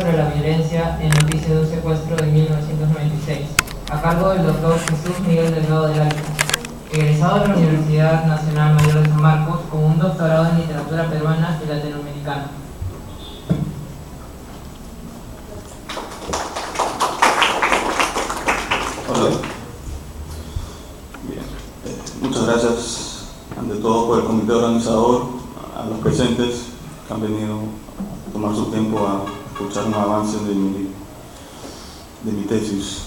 sobre la violencia en noticias de un secuestro de 1996, a cargo del doctor Jesús Miguel Delgado del Alto, egresado de la Universidad Nacional Mayor de San Marcos con un doctorado en literatura peruana y latinoamericana. Hola. Bien. Muchas gracias ante todo por el comité organizador, a los presentes que han venido a tomar su tiempo a escuchar un avance de mi tesis.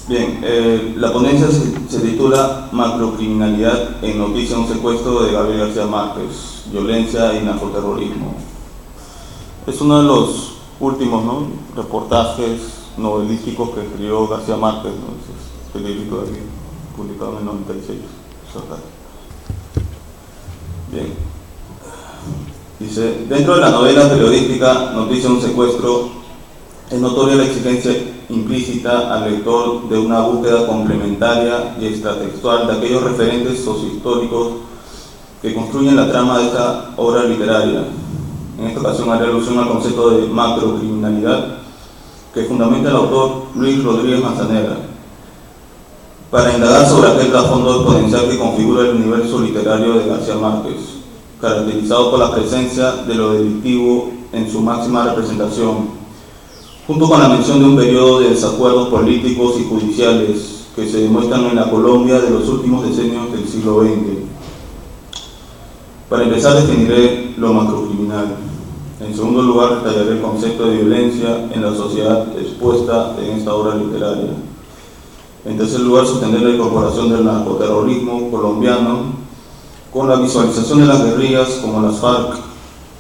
Bien, la ponencia se titula Macrocriminalidad en noticia de un secuestro de Gabriel García Márquez, violencia y narcoterrorismo. Es uno de los últimos reportajes novelísticos que escribió García Márquez, este librito de aquí, publicado en el 96. Bien. Dice, dentro de la novela periodística Noticia de un secuestro, es notoria la exigencia implícita al lector de una búsqueda complementaria y extratextual de aquellos referentes sociohistóricos que construyen la trama de esta obra literaria. En esta ocasión haré alusión al concepto de macrocriminalidad que fundamenta el autor Luis Rodríguez Manzanera, para indagar sobre aquel trasfondo exponencial que configura el universo literario de García Márquez, caracterizado por la presencia de lo delictivo en su máxima representación, junto con la mención de un periodo de desacuerdos políticos y judiciales que se demuestran en la Colombia de los últimos decenios del siglo XX. Para empezar, definiré lo macrocriminal. En segundo lugar, detallaré el concepto de violencia en la sociedad expuesta en esta obra literaria. En tercer lugar, sostener la incorporación del narcoterrorismo colombiano con la visualización de las guerrillas como las FARC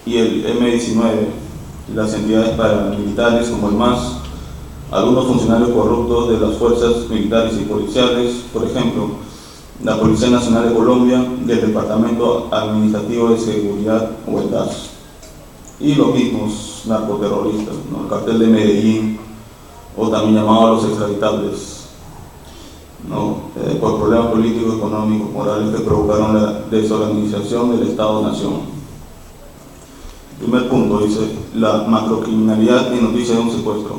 y el M-19, las entidades paramilitares como el MAS, algunos funcionarios corruptos de las fuerzas militares y policiales, por ejemplo, la Policía Nacional de Colombia y el Departamento Administrativo de Seguridad o el DAS, y los mismos narcoterroristas, el cartel de Medellín, o también llamado los extraditables, por problemas políticos, económicos, morales que provocaron la desorganización del Estado-Nación. Primer punto, dice, la macrocriminalidad en noticia de un secuestro.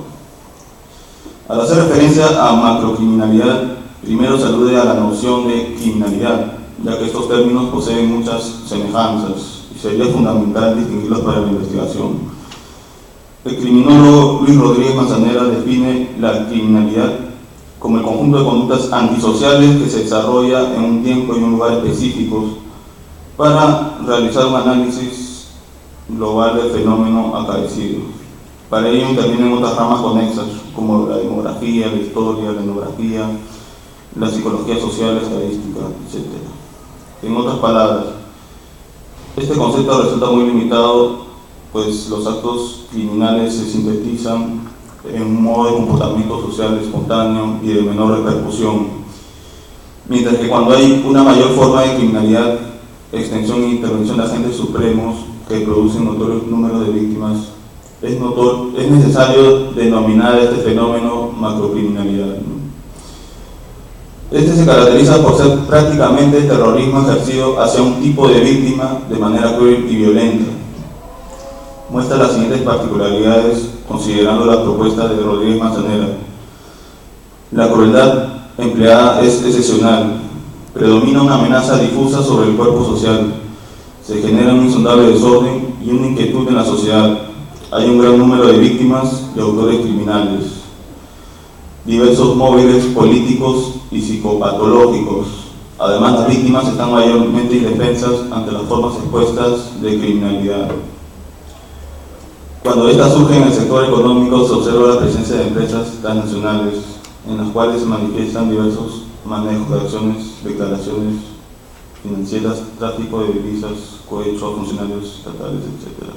Al hacer referencia a macrocriminalidad, primero se alude a la noción de criminalidad, ya que estos términos poseen muchas semejanzas y sería fundamental distinguirlos para la investigación. El criminólogo Luis Rodríguez Manzanera define la criminalidad como el conjunto de conductas antisociales que se desarrolla en un tiempo y un lugar específicos para realizar un análisis global del fenómeno acaecido. Para ello intervienen otras ramas conexas como la demografía, la historia, la etnografía, la psicología social, la estadística, etc. En otras palabras, este concepto resulta muy limitado, pues los actos criminales se sintetizan en un modo de comportamiento social espontáneo y de menor repercusión, mientras que cuando hay una mayor forma de criminalidad, extensión e intervención de agentes supremos que producen notorios números de víctimas, es necesario denominar este fenómeno macrocriminalidad. Este se caracteriza por ser prácticamente terrorismo ejercido hacia un tipo de víctima de manera cruel y violenta. Muestra las siguientes particularidades considerando la propuesta de Rodríguez Manzanera. La crueldad empleada es excepcional, predomina una amenaza difusa sobre el cuerpo social, se genera un insondable desorden y una inquietud en la sociedad. Hay un gran número de víctimas y autores criminales, diversos móviles políticos y psicopatológicos. Además, las víctimas están mayormente indefensas ante las formas expuestas de criminalidad. Cuando éstas surgen en el sector económico, se observa la presencia de empresas transnacionales en las cuales se manifiestan diversos manejos de acciones, declaraciones financieras, tráfico de divisas, cohecho a funcionarios estatales, etc.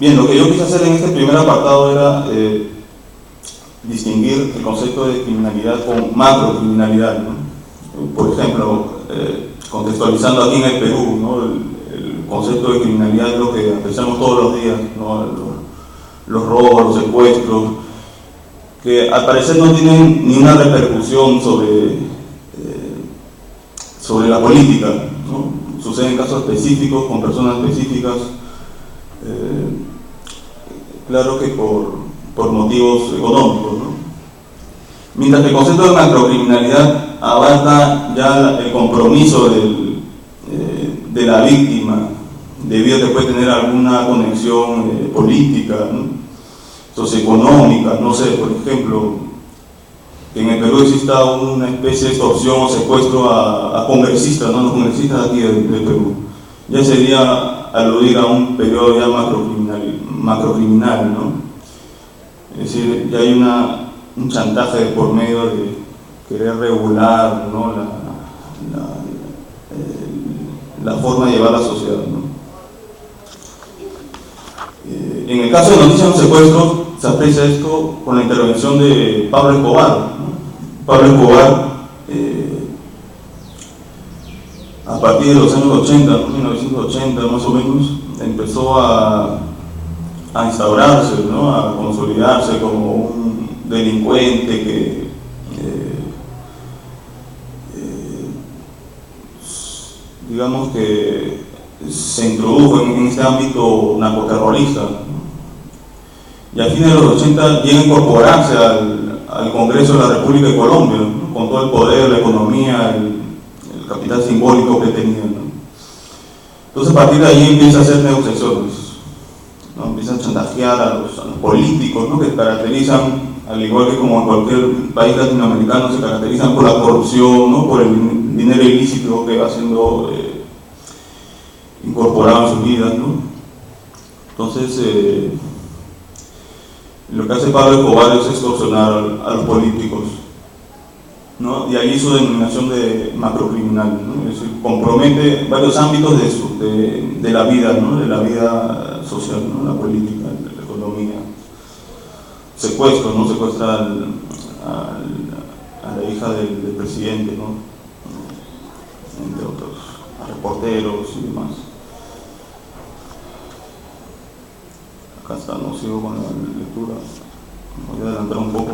Bien, lo que yo quise hacer en este primer apartado era distinguir el concepto de criminalidad con macrocriminalidad, Por ejemplo, contextualizando aquí en el Perú, el concepto de criminalidad es lo que pensamos todos los días, los robos, los secuestros, que al parecer no tienen ni una repercusión sobre la política, Suceden casos específicos, con personas específicas, claro que por motivos económicos, ¿no? Mientras que el concepto de macrocriminalidad abarca ya el compromiso de la víctima, debido a que puede tener alguna conexión política, ¿no? Socioeconómica, no sé, por ejemplo, que en el Perú exista una especie de extorsión o secuestro a congresistas, ¿no? Los congresistas aquí del Perú. Ya sería aludir a un periodo ya macrocriminal, ¿no? Es decir, ya hay un chantaje de por medio de querer regular, ¿no? la forma de llevar la sociedad, ¿no? En el caso de Noticias de un secuestro, se aprecia esto con la intervención de Pablo Escobar, ¿no? Pablo Escobar, a partir de los años 80, ¿no? 1980 más o menos, empezó a instaurarse, ¿no? A consolidarse como un delincuente que digamos que se introdujo en este ámbito narcoterrorista, ¿no? Y a fines de los 80 llega a incorporarse al Congreso de la República de Colombia, ¿no? Con todo el poder, la economía, el capital simbólico que tenía, ¿no? Entonces a partir de ahí empieza a hacer negociaciones, ¿no? Empieza a chantajear a los políticos, ¿no? Que se caracterizan, al igual que como en cualquier país latinoamericano, se caracterizan por la corrupción, ¿no? Por el dinero ilícito que va siendo incorporado en sus vidas, ¿no? Entonces, lo que hace Pablo Escobar es extorsionar a los políticos, ¿no? Y ahí su denominación de macrocriminal, ¿no? Es decir, compromete varios ámbitos de la vida, ¿no? De la vida social, ¿no? La política, la economía. Secuestro, ¿no? Secuestra a la hija del presidente, ¿no? Entre otros, a reporteros y demás. Acá está, no sigo con la lectura, voy a adelantar un poco.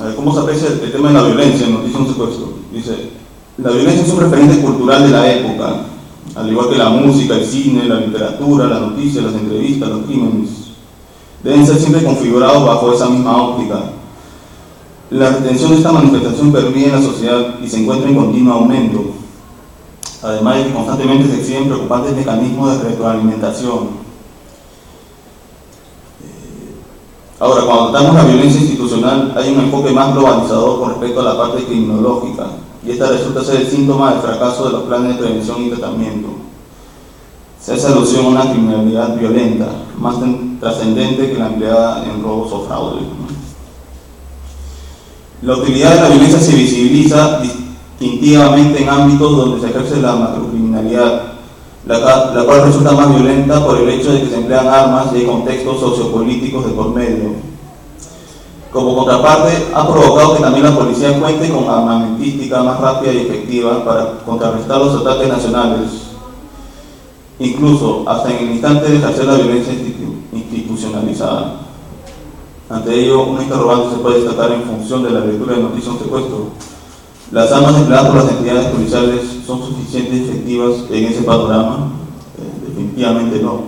A ver, ¿cómo se aprecia el tema de la violencia en Noticias de un secuestro? Dice, la violencia es un referente cultural de la época, al igual que la música, el cine, la literatura, las noticias, las entrevistas, los crímenes. Deben ser siempre configurados bajo esa misma óptica. La retención de esta manifestación pervive en la sociedad y se encuentra en continuo aumento, además de que constantemente se exhiben preocupantes mecanismos de retroalimentación. Ahora, cuando tratamos la violencia institucional, hay un enfoque más globalizador con respecto a la parte criminológica, y esta resulta ser el síntoma del fracaso de los planes de prevención y tratamiento. Se hace alusión a una criminalidad violenta, más trascendente que la empleada en robos o fraudes, ¿no? La utilidad de la violencia se visibiliza distintivamente en ámbitos donde se ejerce la macrocriminalidad, la cual resulta más violenta por el hecho de que se emplean armas y hay contextos sociopolíticos de por medio. Como contraparte, ha provocado que también la policía cuente con armamentística más rápida y efectiva para contrarrestar los ataques nacionales, incluso hasta en el instante de ejercer la violencia institucionalizada. Ante ello, un interrogante se puede destacar en función de la lectura de Noticias de un secuestro. ¿Las armas empleadas por las entidades policiales son suficientes y efectivas en ese panorama? Definitivamente no.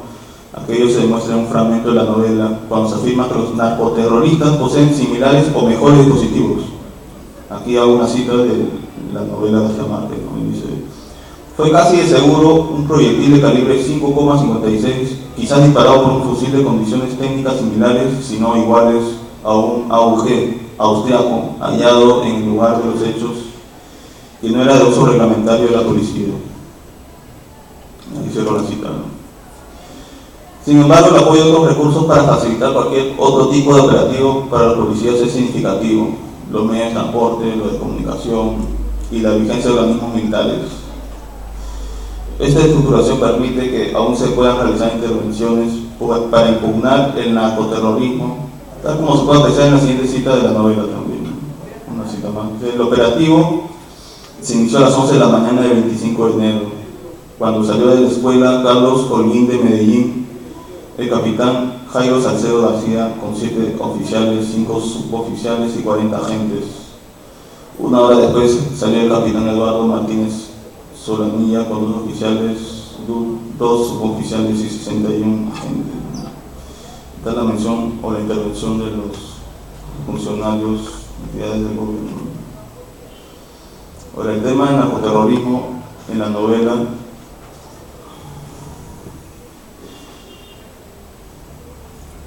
Aquello se demuestra en un fragmento de la novela, cuando se afirma que los narcoterroristas poseen similares o mejores dispositivos. Aquí hago una cita de la novela de García Márquez, ¿no? Dice: fue casi de seguro un proyectil de calibre 5,56, quizás disparado por un fusil de condiciones técnicas similares, si no iguales, a un AUG austriaco hallado en el lugar de los hechos, que no era de uso reglamentario de la policía. Ahí cierro la cita, ¿no? Sin embargo, el apoyo de otros recursos para facilitar cualquier otro tipo de operativo para los policías es significativo: los medios de transporte, los de comunicación y la vigencia de organismos militares. Esta estructuración permite que aún se puedan realizar intervenciones para impugnar el narcoterrorismo, tal como se puede apreciar en la siguiente cita de la novela también. Una cita más. El operativo se inició a las 11 de la mañana del 25 de enero, cuando salió de la escuela Carlos Holguín de Medellín, el capitán Jairo Salcedo García, con 7 oficiales, 5 suboficiales y 40 agentes. Una hora después salió el capitán Eduardo Martínez Solanilla con 2 oficiales, 2 suboficiales y 61 agentes. está la mención o la intervención de los funcionarios, entidades del gobierno. Ahora, el tema del narcoterrorismo en la novela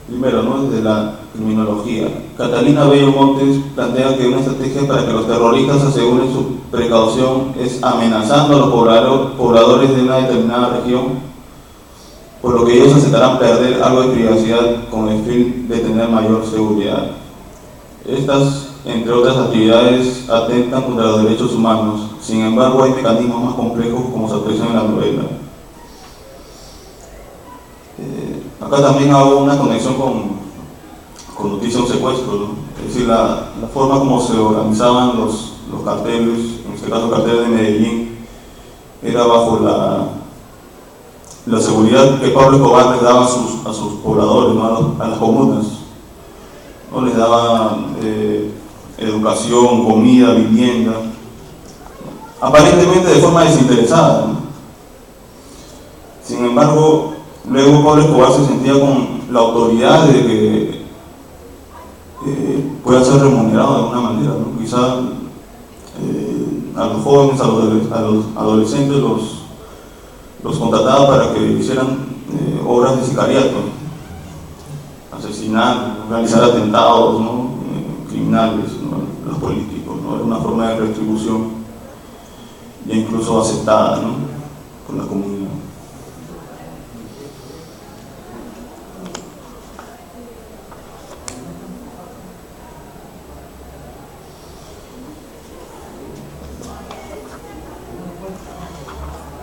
primero, ¿no?, desde la criminología. Catalina Bello Montes plantea que una estrategia para que los terroristas aseguren su precaución es amenazando a los pobladores de una determinada región, por lo que ellos aceptarán perder algo de privacidad con el fin de tener mayor seguridad. Estas, entre otras actividades, atentan contra los derechos humanos. Sin embargo, hay mecanismos más complejos como se aprecia en la novela. Acá también hago una conexión con Noticia un secuestro, ¿no? Es decir, la forma como se organizaban los carteles, en este caso el cartel de Medellín, era bajo la seguridad que Pablo Escobar les daba a sus pobladores, ¿no?, a las comunas, ¿no? Les daba educación, comida, vivienda, aparentemente de forma desinteresada, ¿no? Sin embargo, luego Pablo Escobar se sentía con la autoridad de que pueda ser remunerado de alguna manera, ¿no? Quizá a los jóvenes, a los adolescentes los contrataba para que hicieran obras de sicariato, asesinar, realizar atentados, ¿no?, criminales, ¿no?, los políticos, ¿no? Era una forma de retribución ya incluso aceptada, ¿no?, con la comunidad.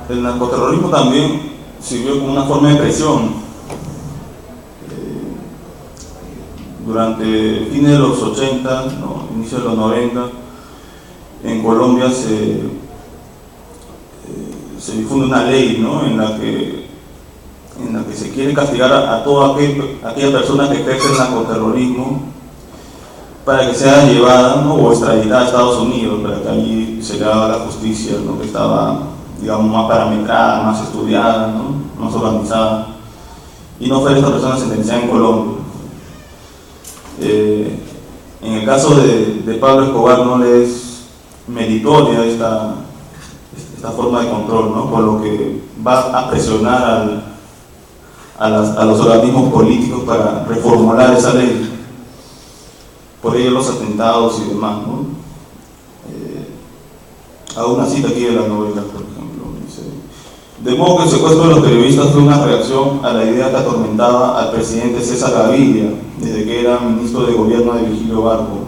El narcoterrorismo también sirvió como una forma de presión. Durante fines de los 80, ¿no?, inicio de los 90, en Colombia se difunde una ley, ¿no?, en la que se quiere castigar a toda aquella persona que ejerce el narcoterrorismo para que sea llevada, ¿no?, o extraditada a Estados Unidos, para que allí se le haga la justicia, ¿no?, que estaba, digamos, más parametrada, más estudiada, ¿no?, más organizada, y no fue esta persona sentenciada en Colombia. En el caso de Pablo Escobar no le es meritoria esta forma de control, ¿no?, por lo que va a presionar a los organismos políticos para reformular esa ley. Por ello los atentados y demás, ¿no? Hago una cita aquí de la novela, por ejemplo, dice: de modo que el secuestro de los periodistas fue una reacción a la idea que atormentaba al presidente César Gaviria desde que era ministro de gobierno de Virgilio Barco: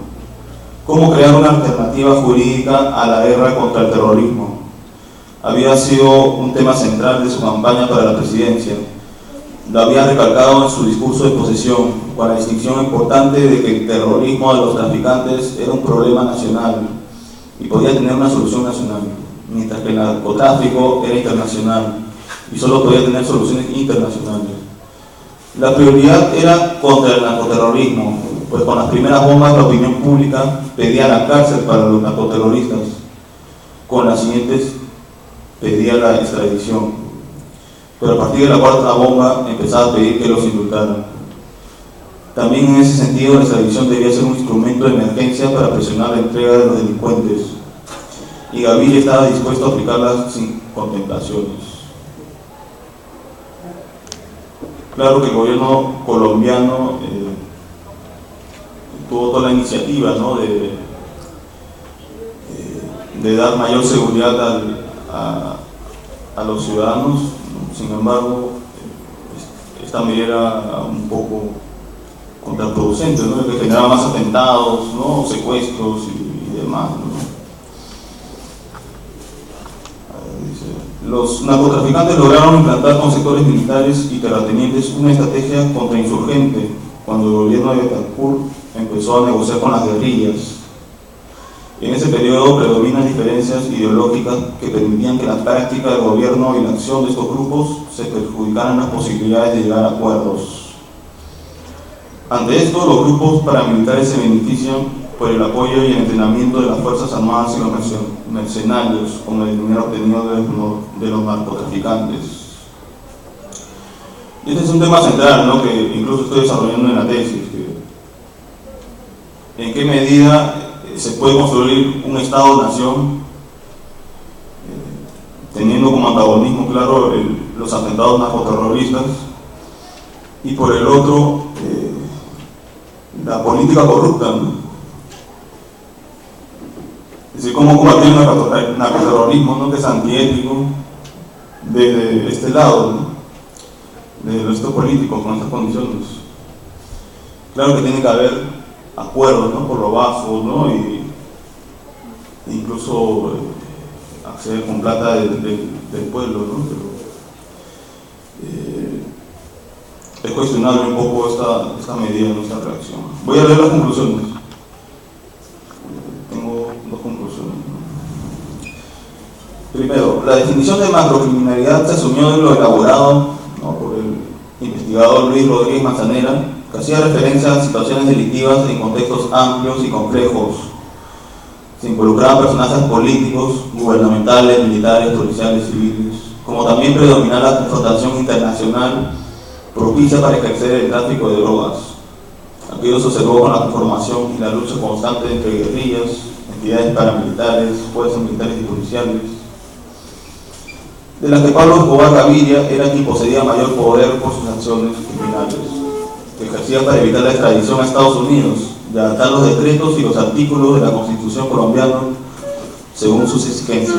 cómo crear una alternativa jurídica a la guerra contra el terrorismo. Había sido un tema central de su campaña para la presidencia. Lo había recalcado en su discurso de posesión, con la distinción importante de que el terrorismo de los traficantes era un problema nacional y podía tener una solución nacional, mientras que el narcotráfico era internacional y solo podía tener soluciones internacionales. La prioridad era contra el narcoterrorismo, pues con las primeras bombas la opinión pública pedía la cárcel para los narcoterroristas, con las siguientes pedía la extradición, pero a partir de la cuarta bomba empezaba a pedir que los indultaran. También en ese sentido la extradición debía ser un instrumento de emergencia para presionar la entrega de los delincuentes, y Gaviria estaba dispuesto a aplicarla sin contemplaciones. Claro que el gobierno colombiano tuvo toda la iniciativa, ¿no?, de dar mayor seguridad a los ciudadanos. Sin embargo, esta medida era un poco contraproducente, ¿no?, que generaba más atentados, ¿no?, secuestros y demás, ¿no? Los narcotraficantes lograron implantar con sectores militares y terratenientes una estrategia contrainsurgente cuando el gobierno de Betancourt empezó a negociar con las guerrillas. En ese periodo predominan diferencias ideológicas que permitían que la práctica del gobierno y la acción de estos grupos se perjudicaran las posibilidades de llegar a acuerdos. Ante esto, los grupos paramilitares se benefician por el apoyo y el entrenamiento de las Fuerzas Armadas y los mercenarios, con el dinero obtenido de los narcotraficantes. Y este es un tema central, ¿no?, que incluso estoy desarrollando en la tesis, en qué medida se puede construir un Estado-nación teniendo como antagonismo claro los atentados narcoterroristas, y por el otro la política corrupta, ¿no? Es decir, cómo combatir el narcoterrorismo, ¿no?, que es antiético desde este lado, ¿no?, de nuestros políticos con estas condiciones. Claro que tiene que haber acuerdos, ¿no?, por lo bajo, ¿no?, y incluso acceder con plata del pueblo, ¿no?, pero es cuestionable un poco esta medida de nuestra reacción. Voy a leer las conclusiones. Tengo dos conclusiones, ¿no? Primero, la definición de macrocriminalidad se asumió de lo elaborado, ¿no?, por el investigador Luis Rodríguez Manzanera, que hacía referencia a situaciones delictivas en contextos amplios y complejos. Se involucraban personajes políticos, gubernamentales, militares, policiales, civiles, como también predominaba la confrontación internacional propicia para ejercer el tráfico de drogas. Aquello se observó con la conformación y la lucha constante entre guerrillas, entidades paramilitares, fuerzas militares y policiales, de las que Pablo Escobar Gaviria era quien poseía mayor poder por sus acciones criminales, que ejercía para evitar la extradición a Estados Unidos, de adaptar los decretos y los artículos de la Constitución colombiana según sus exigencias.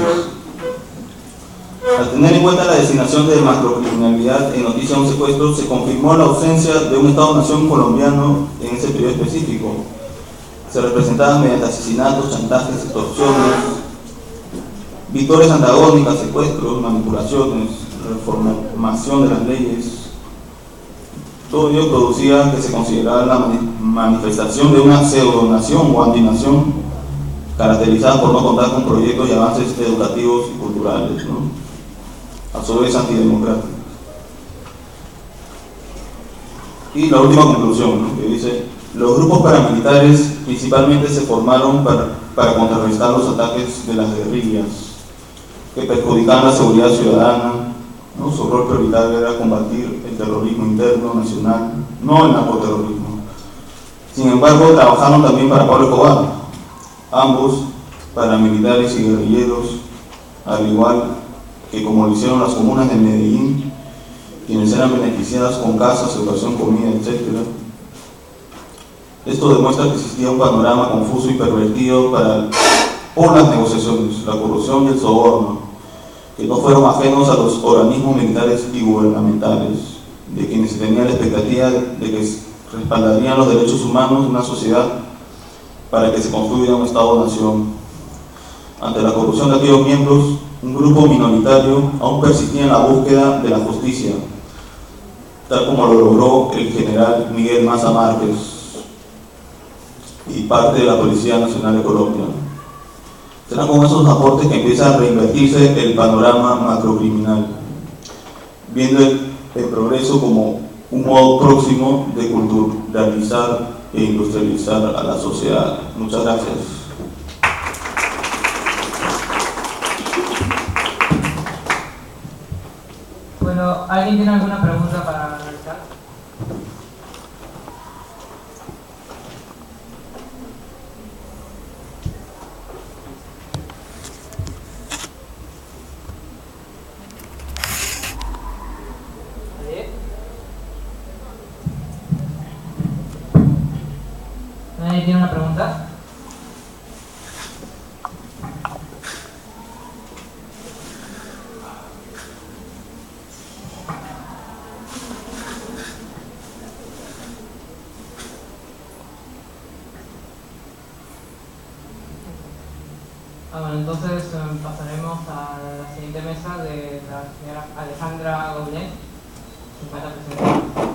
Al tener en cuenta la designación de macrocriminalidad en noticia de un secuestro, se confirmó la ausencia de un Estado-nación colombiano en ese periodo específico. Se representaban mediante asesinatos, chantajes, extorsiones, victorias antagónicas, secuestros, manipulaciones, reformación de las leyes. Todo ello producía que se considerara la manifestación de una pseudonación o antinación caracterizada por no contar con proyectos y avances educativos y culturales, ¿no?, a su vez antidemocráticos. Y la última conclusión, ¿no?, que dice: los grupos paramilitares principalmente se formaron para contrarrestar los ataques de las guerrillas que perjudicaban la seguridad ciudadana, ¿no? Su rol prioritario era combatir el terrorismo interno, nacional, no el narcoterrorismo. Sin embargo, trabajaron también para Pablo Escobar. Ambos, paramilitares y guerrilleros, al igual que como lo hicieron las comunas de Medellín, quienes eran beneficiadas con casas, educación, comida, etc. Esto demuestra que existía un panorama confuso y pervertido por las negociaciones, la corrupción y el soborno, que no fueron ajenos a los organismos militares y gubernamentales, de quienes se tenía la expectativa de que respaldarían los derechos humanos de una sociedad para que se construya un Estado-nación. Ante la corrupción de aquellos miembros, un grupo minoritario aún persistía en la búsqueda de la justicia, tal como lo logró el general Miguel Maza Márquez y parte de la Policía Nacional de Colombia. Será con esos aportes que empieza a reinvertirse el panorama macrocriminal, viendo el progreso como un modo próximo de culturalizar e industrializar a la sociedad. Muchas gracias. Bueno, ¿alguien tiene alguna pregunta para realizar? ¿Nadie tiene una pregunta? Bueno, entonces pasaremos a la siguiente mesa de la señora Alejandra Gaunet, 50%.